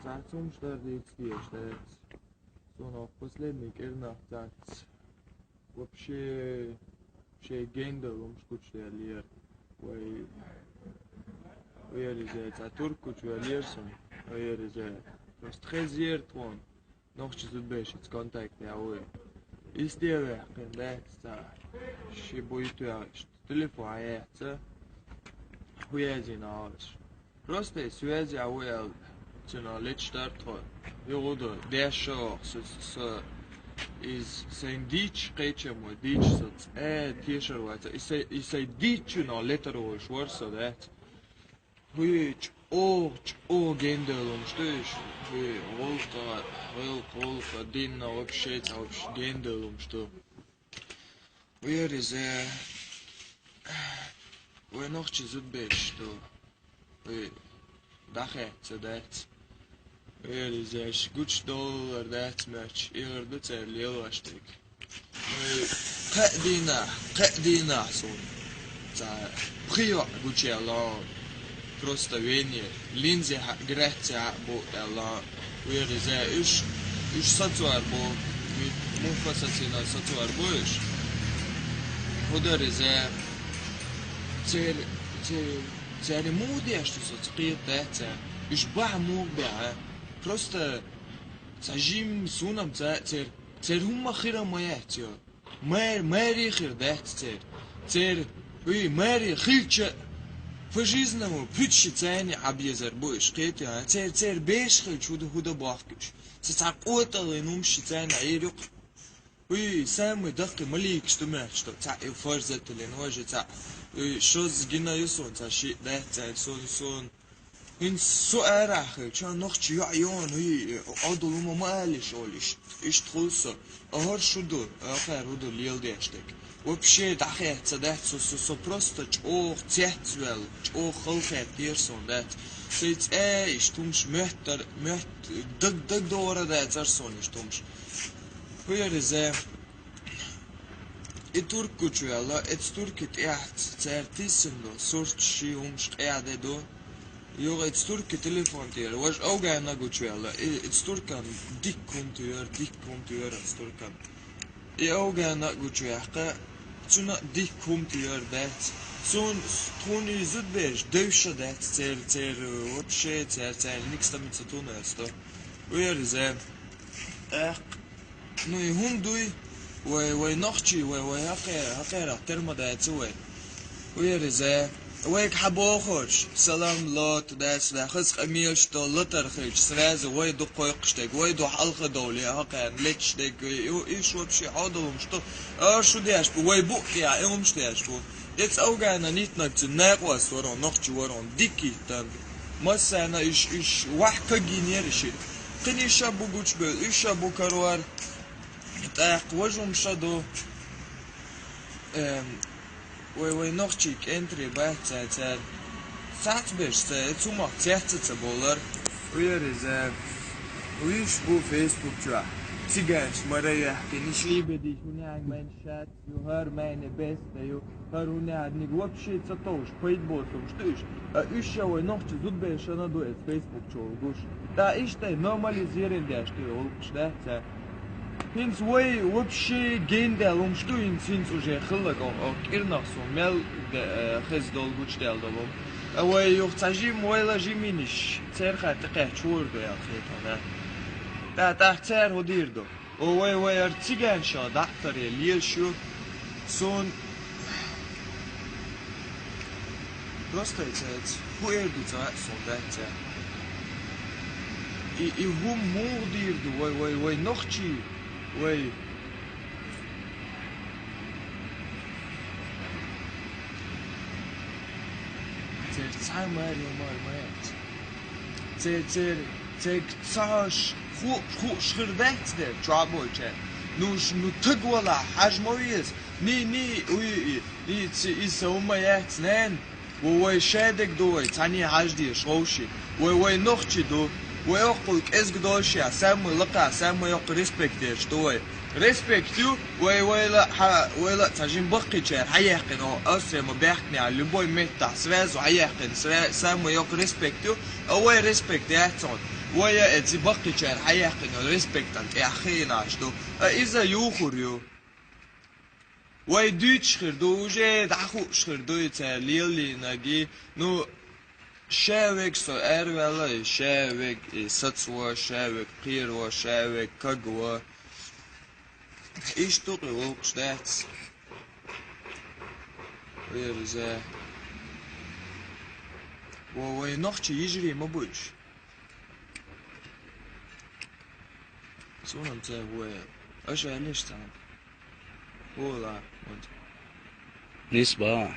Цацумштар дийствиеш, сон последний кернах цац. Вообще гендер умшкучтерлер. Ой, ойерзе цатуркучверлерсон. Ойерзе. Просто хезертвон. Nog чуть больше контакт я ой. Истерия, когда ще будет телефон, хуязи на просто связи ауял цена лечтар тро. Йода дешо с из сендич кечемо дич соц тишерват. Исай дичу на летеро шворсо дат. Хуич о генделом штыш. Волка динна вообще генделом что. Where is we nog чуть больше что. We dache zu dat. Where is gut dollar that much. Ihr das erlewastig. قدينا сон. За прио гучела. Просто вене линзе греция бо ела. Where is ich сацуар бо муфасацина сацуар боиш. Hodar is цер мудия что соцкит это. Ich bah муба. Просто сажим сунам цер humma khira маятё. Мэри хир дат цер мэри хилча по жизненному притчи цене объезер боиш кет я цер беш хил чуда худа бахкиш. Цар отал инумши цене айрюк. Самый дохкий малик, что мягче, что ца и форзателен, оже ца, что с гинаюсон, ца ши, да, ца сон. Ин со эрахи, ча нохчи яйон, адулума малиш олиш, иш трусо, ахар шудур, ахар уду лилдештек. Вообще, дахе, ца да, со просто чох цецвел, чох халхет дирсон, да. Цец иш тумш мехтер, даг дора да, царсон иш тумш. Where is Turkuchuela, it's Turkit echt, certissimo, sortshi umsteadedo. Jo, it's Turkit telefontier, was ook een naguchuela, it's Turkan, dik komt uur, it's Turkan. Je ook een naguchuela, tuna dik komt uur, dat. Zo'n toni zutbesh, duisje dat, cer, вообще, cer, niks damit zu tun hast, doch. Where is echt. Ну и хундуй, وي نخشي وي هقيرة ترمى دا تسوي ويرزا ويك حبو خوش سلام لوت داس دا خسق اميل شتو لطر خيش سراز وي دو قويقشتك وي دو حلقة دولي هقير لتشتك ايش وبشي عادلهم شتو شو دياش بو وي بوكي ايهم شتياش بو يتس اوغانا نيتنك تناقواس ورون نخشي ورون ديكي تن مسانا ايش وحكا جينيرشي قني شابو قوش بيل ايش شابو كروار Так, вожум шаду. Вой нохчик энтри баца цацбеш цума цяцца болар. Уерез уиш бу Facebook ча. Цыганч марая ich liebe dich уняг mein Schatz, du hör meine Beste, du hör уняг не вообще цатош пейтботом штыш. Ich вой нохчи зудбеш на дуэт Facebook чол гуш. Да иштай нормализируем да что олкш да. Hins way вообще гендел что инсинс уже хылыгом кирнахсо мел хездол гучделдолом away юх цажим вайла жиминиш церха тaqe чурдо я хетана та цер ходирдо way арциган шо дактаре лишу сон просто это хуерду за солдата и хум мурдирду way нохчи Way. Цай Марио Мармает. Цаш шхирдет де трабойче. Ну тыгвала хажмоиес. Ни из умаят нен. Way шедек дой. Тани хажди шоуши. Way нохчи до. ويقول إزقدوش يا سامو لقى سامو يق ريسبكتير شتوي ريسبكتيو ويلا تجين بقي شير حيحقن أو أسرع مبيحقني على لبوي ميتا سواز وحيحقن سامو يق ريسبكتيو أو ريسبكت ياتون ويا اتزي بقي كان حيحقن ريسبكتنت احخين عشتو اذا يوخريو وي دوتش خردو جي دعخو خردو يتاليلي ناجي نو شاوك سو اروالا شاوك ساتسوا شاوك قيروا شاوك كاغوا ايش توقي ووقش داتس ويرزا وي نوخش يجري مبوش سونا متى هو ايش علاش تعمل هو لا نسبة